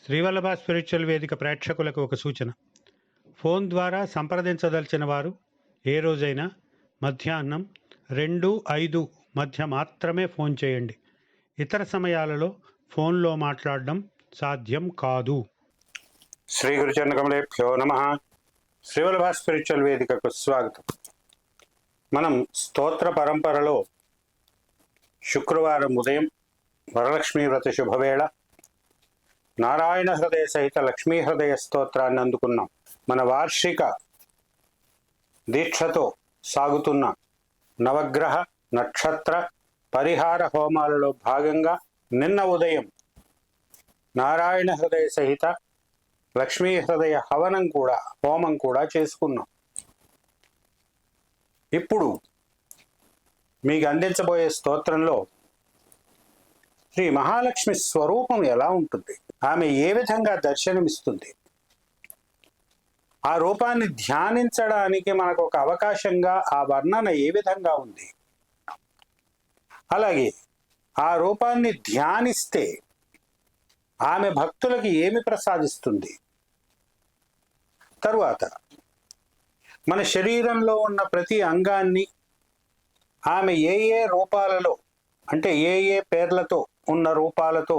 Srivallabha spiritual వేదిక ప్రేక్షకులకు ఒక సూచన. ఫోన్ ద్వారా సంప్రదించదలిచిన వారు ఏ రోజైనా మధ్యాహ్నం 2-5 మధ్య మాత్రమే ఫోన్ చేయండి. ఇతర సమయాలలో ఫోన్లో మాట్లాడడం సాధ్యం కాదు. శ్రీ గురుచరణకమలేభ్యో నమః. శ్రీవల్లభ స్పిరిచువల్ వేదికకు స్వాగతం. మనం స్తోత్ర పరంపరలో శుక్రవారం ఉదయం వరలక్ష్మీ వ్రత శుభవేళ నారాయణ హృదయ సహిత లక్ష్మీ హృదయ స్తోత్రాన్ని అందుకున్నాం. మన వార్షిక దీక్షతో సాగుతున్న నవగ్రహ నక్షత్ర పరిహార హోమాలలో భాగంగా నిన్న ఉదయం నారాయణ హృదయ సహిత లక్ష్మీ హృదయ హోమం కూడా చేసుకున్నాం. ఇప్పుడు మీకు అందించబోయే స్తోత్రంలో శ్రీ మహాలక్ష్మి స్వరూపం ఎలా ఉంటుంది, ఆమె ఏ విధంగా దర్శనమిస్తుంది, ఆ రూపాన్ని ధ్యానించడానికి మనకు ఒక అవకాశంగా ఆ వర్ణన ఏ విధంగా ఉంది, అలాగే ఆ రూపాన్ని ధ్యానిస్తే ఆమె భక్తులకి ఏమి ప్రసాదిస్తుంది, తరువాత మన శరీరంలో ఉన్న ప్రతి అంగాన్ని ఆమె ఏ ఏ రూపాలలో అంటే ఏ ఏ పేర్లతో ఉన్న రూపాలతో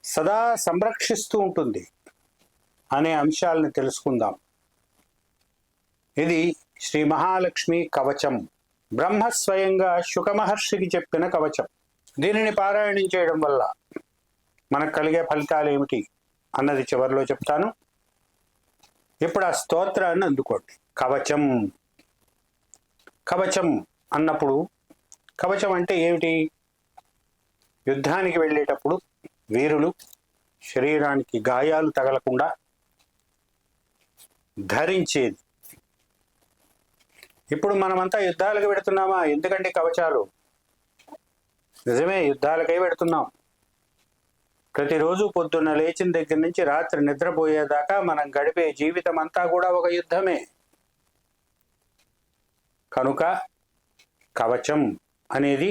సదా సంరక్షిస్తూ ఉంటుంది అనే అంశాలను తెలుసుకుందాం. ఇది శ్రీ మహాలక్ష్మి కవచం. బ్రహ్మ స్వయంగా శుక మహర్షికి చెప్పిన కవచం. దీనిని పారాయణం చేయడం వల్ల మనకు కలిగే ఫలితాలు ఏమిటి అన్నది చివరిలో చెప్తాను. ఇప్పుడు ఆ స్తోత్రాన్ని అందుకోండి. కవచం. కవచం అన్నప్పుడు కవచం అంటే ఏమిటి? యుద్ధానికి వెళ్ళేటప్పుడు వీరులు శరీరానికి గాయాలు తగలకుండా ధరించేది. ఇప్పుడు మనమంతా యుద్ధాలకు పెడుతున్నామా? ఎందుకంటే కవచాలు నిజమే, యుద్ధాలకై పెడుతున్నాం. ప్రతిరోజు పొద్దున్న లేచిన దగ్గర నుంచి రాత్రి నిద్రపోయేదాకా మనం గడిపే జీవితం అంతా కూడా ఒక యుద్ధమే. కనుక కవచం అనేది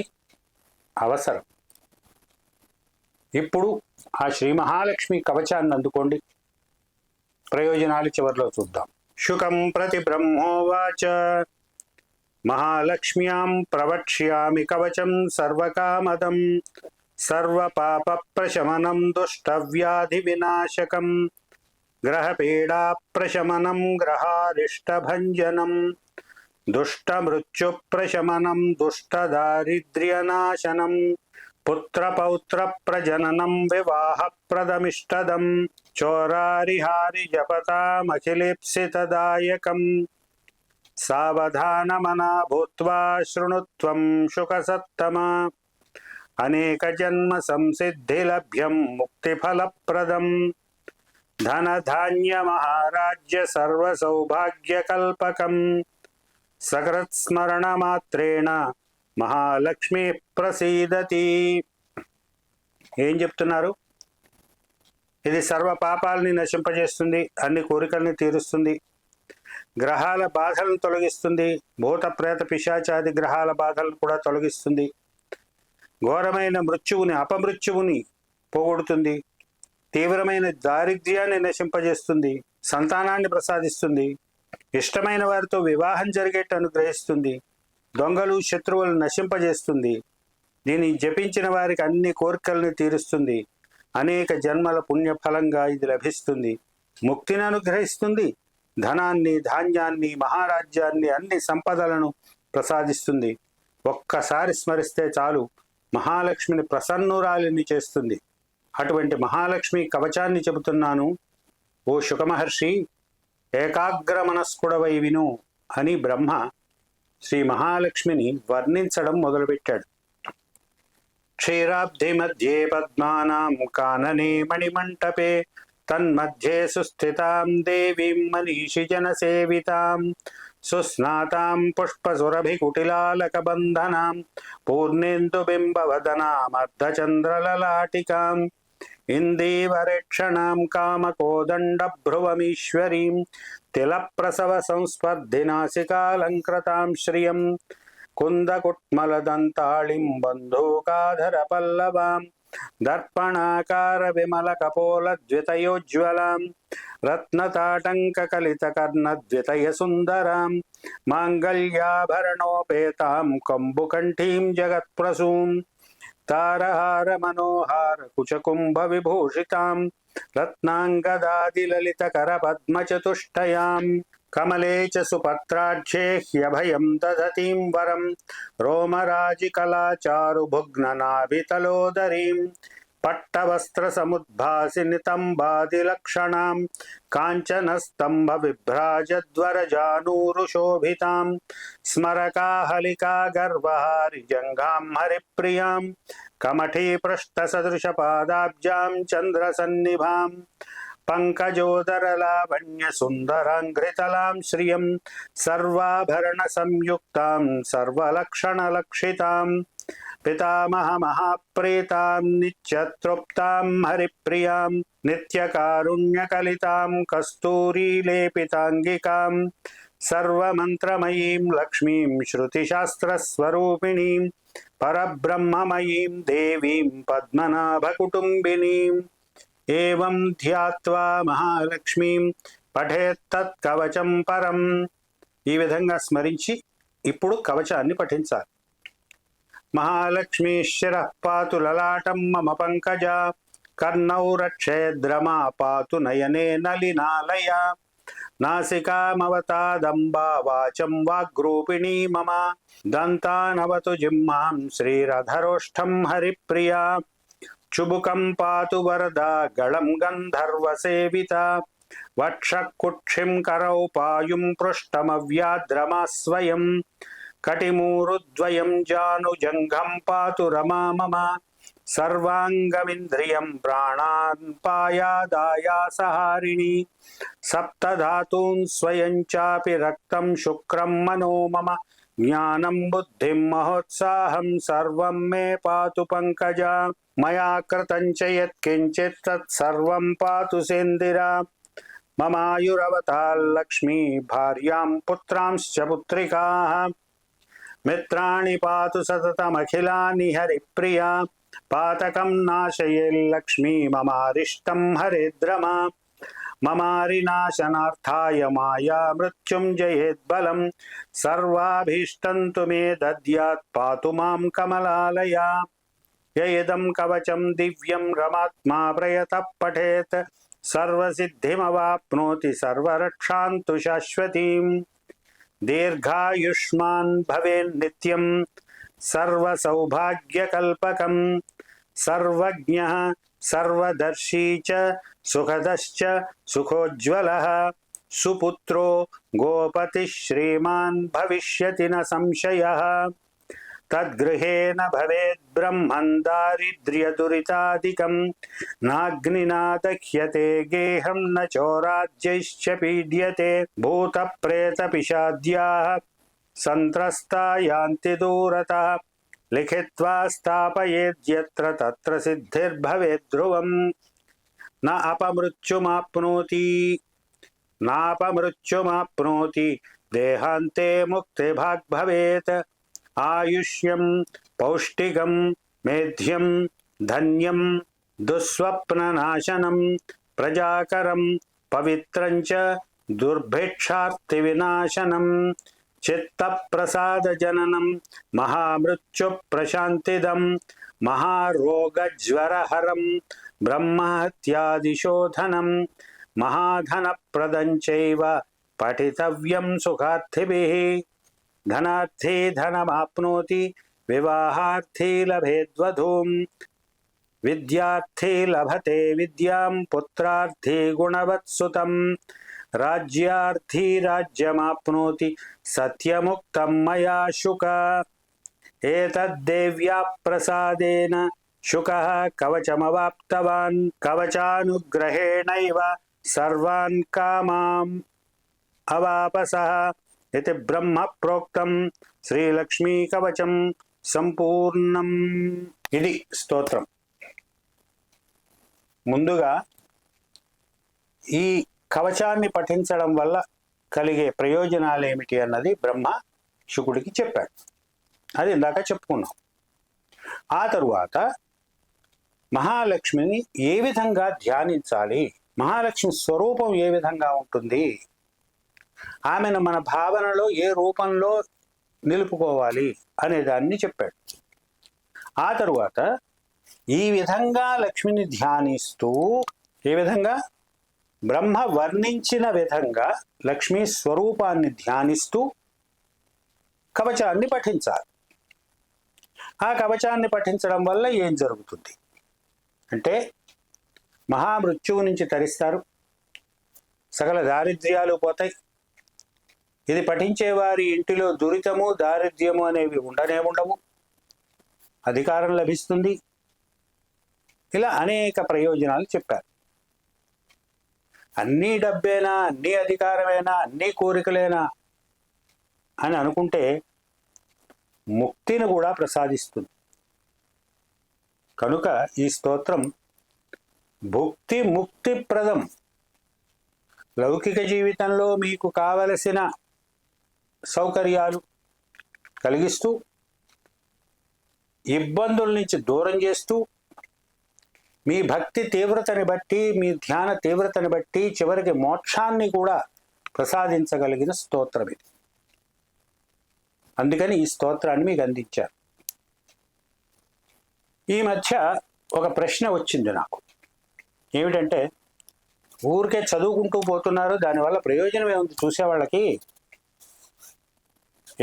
అవసరం. ఇప్పుడు ఆ శ్రీ మహాలక్ష్మి కవచాన్ని అందుకోండి. ప్రయోజనాలు చివరిలో చూద్దాం. శుకం ప్రతి బ్రహ్మోవాచ మహాలక్ష్మ్యాం ప్రవక్ష్యామి కవచం సర్వకామదం సర్వపాప ప్రశమనం దుష్టవ్యాధి వినాశకం గ్రహపీడా ప్రశమనం గ్రహారిష్టభంజనం దుష్టమృత్యు ప్రశమనం దుష్టదారిద్ర్యనాశనం పుత్రపౌత్ర ప్రజననం వివాహప్రదమిష్టదం చోరారిహారి జపతామఖిలేప్సితదాయకం సావధానమనా భూత్వా శృణుత్వం శుకసత్తమా అనేక జన్మ సంసిద్ధిలభ్యం ముక్తిఫలప్రదం ధనధాన్య మహారాజ్య సర్వసౌభాగ్యకల్పకం సకృత్స్మరణ మాత్రేణ మహాలక్ష్మి ప్రసీదతి. ఏం చెప్తున్నారు? ఇది సర్వ పాపాలని నశింపజేస్తుంది, అన్ని కోరికల్ని తీరుస్తుంది, గ్రహాల బాధలను తొలగిస్తుంది, భూత ప్రేత పిశాచాది గ్రహాల బాధలను కూడా తొలగిస్తుంది, ఘోరమైన మృత్యువుని అపమృత్యువుని పోగొడుతుంది, తీవ్రమైన దారిద్ర్యాన్ని నశింపజేస్తుంది, సంతానాన్ని ప్రసాదిస్తుంది, ఇష్టమైన వారితో వివాహం జరిగేట్టు అనుగ్రహిస్తుంది, దొంగలు శత్రువులను నశింపజేస్తుంది, దీన్ని జపించిన వారికి అన్ని కోరికలను తీరుస్తుంది, అనేక జన్మల పుణ్యఫలంగా ఇది లభిస్తుంది, ముక్తిని అనుగ్రహిస్తుంది, ధనాన్ని ధాన్యాన్ని మహారాజ్యాన్ని అన్ని సంపదలను ప్రసాదిస్తుంది. ఒక్కసారి స్మరిస్తే చాలు మహాలక్ష్మిని ప్రసన్నురాలిని చేస్తుంది. అటువంటి మహాలక్ష్మి కవచాన్ని చెబుతున్నాను. ఓ శుకమహర్షి, ఏకాగ్ర మనస్కుడవై విను అని బ్రహ్మ శ్రీ మహాలక్ష్మిని వర్ణించడం మొదలుపెట్టాడు. క్షీరాబ్ధి మధ్యే పద్మానాం కాననే మణిమంటపే తన్మధ్యే సుస్థితాం దేవీం మనీషిజన సేవితాం సుస్నాతాం పుష్పసురభికుటిలాలకబంధనాం పూర్ణేందుబింబవదనాం అర్ధచంద్రలలాటికాం ఇందీవరేక్షణాం కామకోదండభ్రువమీశ్వరీం తిలప్రసవ సంస్పర్ధినాసికాలంకృతాం శ్రియం కుందకుట్మలదంతాళిం బంధూకాధర పల్లవాం దర్పణాకార విమల కపోల ద్వితయోజ్వలాం రత్నతాటంకకలితకర్ణ ద్వితయ సుందరాం మాంగళ్యాభరణోపేతాం కంబుకంఠీం జగత్ప్రసూం తారహార మనోహార కుచకుంభ విభూషితాం రత్నాంగదాదిలలితకర పద్మచతుష్టయాం కమలే చ సుపత్రాఢ్యే హ్యభయం దదతీం వరం రోమరాజికళాచారు భుగ్ననాభితలోదరీం పట్టవస్త్ర సముద్భాసి నితంబాదిలక్షణాం కాంచనస్తంభ విభ్రాజద్వరజానూరు శోభితాం స్మరకాహలికా గర్వహారి జంఘాం హరిప్రియాం కమఠీ పృష్ఠ సదృశ పాదాబ్జాం చంద్రసన్నిభాం పంకజోదరలావణ్య సుందరాంఘ్రితలాం శ్రియం సర్వాభరణ సంయుక్తాం సర్వలక్షణలక్షితాం పితామహ మహాప్రీతాం నిత్యతృప్తాం హరిప్రియాం నిత్యకారుణ్యకలితాం కస్తూరీలేపితాంగికాం సర్వమంత్రమయీం లక్ష్మీం శృతిశాస్త్రస్వరూపిణీం పరబ్రహ్మమయీం దేవీం పద్మనాభకుటుంబినీం ఏవం ధ్యాత్వా మహాలక్ష్మీం పఠేత్తత్ కవచం పరం. ఈ విధంగా స్మరించి ఇప్పుడు కవచాన్ని పఠించాలి. మహాలక్ష్మీ శిరః పాతు లలాటం మమ పంకజ కర్ణౌ రక్షేద్రమా పాతు నయనే నలినాలయ నాసికామవతాదంబా వాచం వాగ్రూపిణీ మమ దంతానవతు జిహ్మాం శ్రీరధరోష్టం హరిప్రియా చుబుకం పాతు వరదా గళం గంధర్వసేవిత వక్షకుక్షిం కరౌ పాయుం పృష్టమవ్యాద్రమా స్వయం కటిమూరుద్వయం జానుజంఘం పాతు రమా మమ సర్వాంగమింద్రియం ప్రాణాన్ పాయాదాయాసహారిణి సప్తధాతూన్ స్వయం చాపి రక్తం శుక్రం మనో మమ జ్ఞానం బుద్ధిం మహోత్సాహం సర్వం మే పాతు పంకజ మయా కృతం చ యత్కించిత్ తత్ సర్వం పాతు సేందిరా మమాయురవతాల్లక్ష్మీ భార్యాం పుత్రాంశ్చ పుత్రికాః మిత్రాణి పాతు సతతమఖిలాని హరిప్రియా పాతకం నాశయేల్లక్ష్మీ మమారిష్టం హరేద్రమా మమారినాశనార్థాయ మాయా మృత్యుంజయేద్బలం సర్వాభీష్టం తు మే దద్యాత్ పాతు మాం కమలాలయా యయిదం కవచం దివ్యం రమాత్మా ప్రయతః పఠేత్ సర్వసిద్ధిమవాప్నోతి సర్వరక్షాంతు శాశ్వతీం దీర్ఘాయుష్మాన్ భవేన్నిత్యం సర్వసౌభాగ్యకల్పకం సర్వజ్ఞః సర్వదర్శీ చ సుఖదశ్చ సుఖోజ్వలః సుపుత్రో గోపతిః శ్రీమాన్ భవిష్యతి న సంశయః తద్గృహేణ భవేద్ బ్రహ్మన్ దారిద్ర్యదురితాదికం నాగ్నినా దహ్యతే గేహం న చోరాజ్యైశ్చ పీడ్యతే భూతప్రేతపిశాద్యాః సంత్రస్తా యాంతి దూరతః లిఖిత్వా స్థాపయేద్యత్ర తత్ర సిద్ధిర్భవేద్ ధ్రువం న అపమృత్యుమాప్నోతి దేహాంతే ముక్తిభాగ్ భవేత్ ఆయుష్యం పౌష్టికం మేధ్యం ధన్యం దుస్వప్ననాశనం ప్రజాకరం పవిత్రం చ దుర్భిక్షార్తి వినాశనం చిత్తప్రసాదజననం మహామృత్యు ప్రశాంతిదం మహారోగజ్వరహరం బ్రహ్మహత్యాదిశోధనం మహాధనప్రదం చైవ పఠితవ్యం సుఖార్థిభిః ధనార్థీ ధనమాప్నోతి వివాహార్థీ లభేద్వధూం విద్యార్థీ లభతే విద్యాం పుత్రార్థీ గుణవత్సుతం రాజ్యార్థీ రాజ్యమాప్నోతి సత్యముక్తం మయా శుక ఏతద్దేవ్యా ప్రసాదేన శుకః కవచమవాప్తవాన్ కవచానుగ్రహేణైవ సర్వాన్ కామాం అవాపసః ఇది బ్రహ్మ ప్రోక్తం శ్రీలక్ష్మీ కవచం సంపూర్ణం. ఇది స్తోత్రం. ముందుగా ఈ కవచాన్ని పఠించడం వల్ల కలిగే ప్రయోజనాలు ఏమిటి అన్నది బ్రహ్మ శుకుడికి చెప్పాడు. అది ఇందాక చెప్పుకున్నాం. ఆ తరువాత మహాలక్ష్మిని ఏ విధంగా ధ్యానించాలి, మహాలక్ష్మి స్వరూపం ఏ విధంగా ఉంటుంది, ఆమెను మన భావనలో ఏ రూపంలో నిలుపుకోవాలి అనే దాన్ని చెప్పాడు. ఆ తరువాత ఈ విధంగా లక్ష్మిని ధ్యానిస్తూ, ఏ విధంగా బ్రహ్మ వర్ణించిన విధంగా లక్ష్మీ స్వరూపాన్ని ధ్యానిస్తూ కవచాన్ని పఠించాలి. ఆ కవచాన్ని పఠించడం వల్ల ఏం జరుగుతుంది అంటే, మహామృత్యువు నుంచి తరిస్తారు, సకల దారిద్ర్యాలు పోతాయి, ఇది పఠించేవారి ఇంటిలో దురితము దారిద్ర్యము అనేవి ఉండవు, అధికారం లభిస్తుంది, ఇలా అనేక ప్రయోజనాలు చెప్పారు. అన్నీ డబ్బేనా, అన్నీ అధికారమేనా, అన్నీ కోరికలేనా అని అనుకుంటే ముక్తిని కూడా ప్రసాదిస్తుంది. కనుక ఈ స్తోత్రం భుక్తి ముక్తిప్రదం. లౌకిక జీవితంలో మీకు కావలసిన సౌకర్యాలు కలిగిస్తూ, ఇబ్బందుల నుంచి దూరం చేస్తూ, మీ భక్తి తీవ్రతని బట్టి, మీ ధ్యాన తీవ్రతని బట్టి చివరికి మోక్షాన్ని కూడా ప్రసాదించగలిగిన స్తోత్రం ఇది. అందుకని ఈ స్తోత్రాన్ని మీకు అందించారు. ఈ మధ్య ఒక ప్రశ్న వచ్చింది నాకు. ఏమిటంటే, ఊరికే చదువుకుంటూ పోతున్నారు, దానివల్ల ప్రయోజనం ఏముంది, చూసేవాళ్ళకి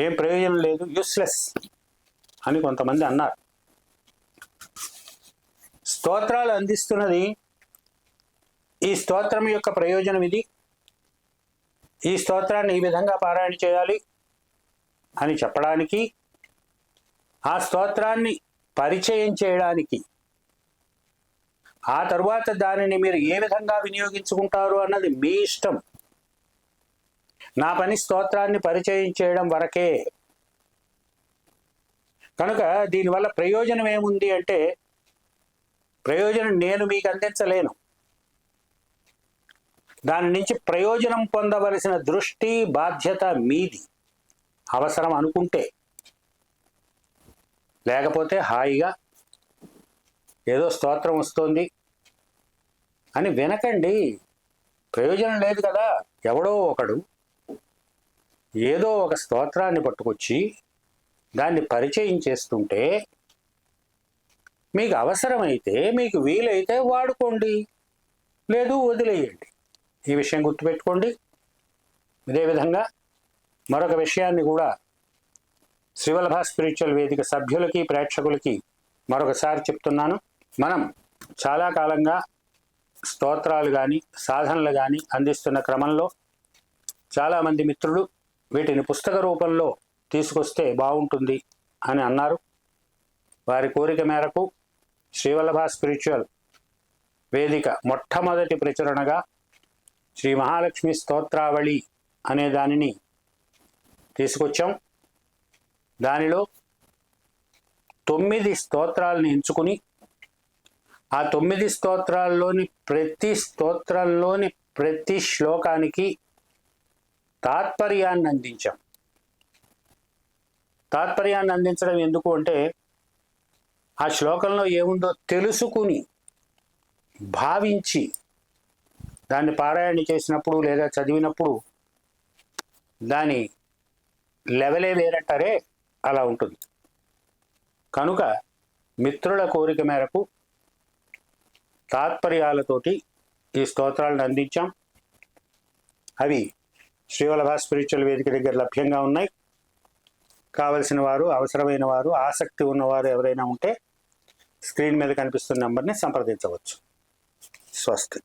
ఏం ప్రయోజనం లేదు, యూస్లెస్ అని కొంతమంది అన్నారు. స్తోత్రాలు అందిస్తున్నది, ఈ స్తోత్రం యొక్క ప్రయోజనం ఇది, ఈ స్తోత్రాన్ని ఈ విధంగా పారాయణ చేయాలి అని చెప్పడానికి, ఆ స్తోత్రాన్ని పరిచయం చేయడానికి, ఆ తరువాత దానిని మీరు ఏ విధంగా వినియోగించుకుంటారు అన్నది మీ ఇష్టం. నా పని స్తోత్రాన్ని పరిచయం చేయడం వరకే. కనుక దీనివల్ల ప్రయోజనం ఏముంది అంటే, ప్రయోజనం నేను మీకు అందించలేను. దాని నుంచి ప్రయోజనం పొందవలసిన దృష్టి బాధ్యత మీది, అవసరం అనుకుంటే. లేకపోతే హాయిగా ఏదో స్తోత్రం వస్తోంది అని వినకండి, ప్రయోజనం లేదు కదా. ఎవడో ఒకడు ఏదో ఒక స్తోత్రాన్ని పట్టుకొచ్చి దాన్ని పరిచయం చేస్తుంటే, మీకు అవసరమైతే, మీకు వీలైతే వాడుకోండి, లేదు వదిలేయండి. ఈ విషయం గుర్తుపెట్టుకోండి. ఇదేవిధంగా మరొక విషయాన్ని కూడా శ్రీవల్లభ స్పిరిచువల్ వేదిక సభ్యులకి, ప్రేక్షకులకి మరొకసారి చెప్తున్నాను. మనం చాలా కాలంగా స్తోత్రాలు కానీ సాధనలు కానీ అందిస్తున్న క్రమంలో చాలామంది మిత్రులు వీటిని పుస్తక రూపంలో తీసుకొస్తే బాగుంటుంది అని అన్నారు. వారి కోరిక మేరకు శ్రీవల్లభ స్పిరిచువల్ వేదిక మొట్టమొదటి ప్రచురణగా శ్రీ మహాలక్ష్మి స్తోత్రావళి అనే దానిని తీసుకొచ్చాం. దానిలో 9 స్తోత్రాలను ఎంచుకుని, ఆ 9 స్తోత్రాల్లోని ప్రతి శ్లోకానికి తాత్పర్యాన్ని అందించాం. తాత్పర్యాన్ని అందించడం ఎందుకు అంటే, ఆ శ్లోకంలో ఏముందో తెలుసుకుని, భావించి దాన్ని పారాయణ చేసినప్పుడు లేదా చదివినప్పుడు దాని లెవెలే వేరంటారే, అలా ఉంటుంది. కనుక మిత్రుల కోరిక మేరకు తాత్పర్యాలతోటి ఈ స్తోత్రాలను అందించాం. అవి శ్రీవల్లభ స్పిరిచువల్ వేదిక దగ్గర లభ్యంగా ఉన్నాయి. కావలసిన వారు, అవసరమైన వారు, ఆసక్తి ఉన్నవారు ఎవరైనా ఉంటే స్క్రీన్ మీద కనిపిస్తున్న నంబర్ని సంప్రదించవచ్చు. స్వస్తి.